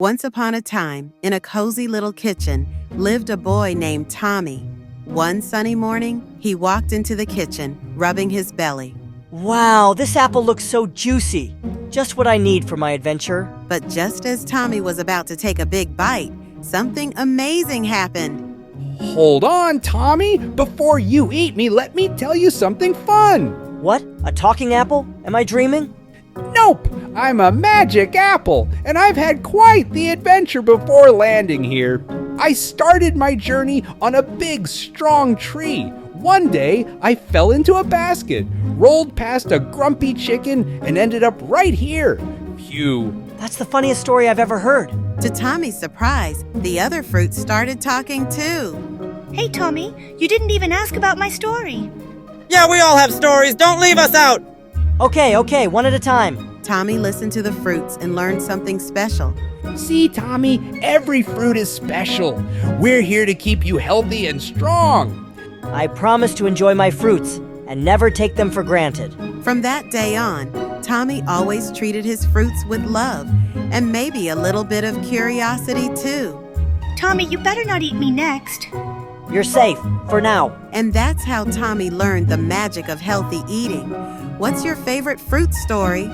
Once upon a time, in a cozy little kitchen, lived a boy named Tommy. One sunny morning, he walked into the kitchen, rubbing his belly. Wow, this apple looks so juicy. Just what I need for my adventure. But just as Tommy was about to take a big bite, something amazing happened. Hold on, Tommy. Before you eat me, let me tell you something fun. What? A talking apple? Am I dreaming? Nope, I'm a magic apple, and I've had quite the adventure before landing here. I started my journey on a big, strong tree. One day, I fell into a basket, rolled past a grumpy chicken, and ended up right here. Phew. That's the funniest story I've ever heard. To Tommy's surprise, the other fruits started talking too. Hey, Tommy, you didn't even ask about my story. Yeah, we all have stories. Don't leave us out. Okay, one at a time. Tommy listened to the fruits and learned something special. See, Tommy, every fruit is special. We're here to keep you healthy and strong. I promise to enjoy my fruits and never take them for granted. From that day on, Tommy always treated his fruits with love and maybe a little bit of curiosity too. Tommy, you better not eat me next. You're safe, for now. And that's how Tommy learned the magic of healthy eating. What's your favorite fruit story?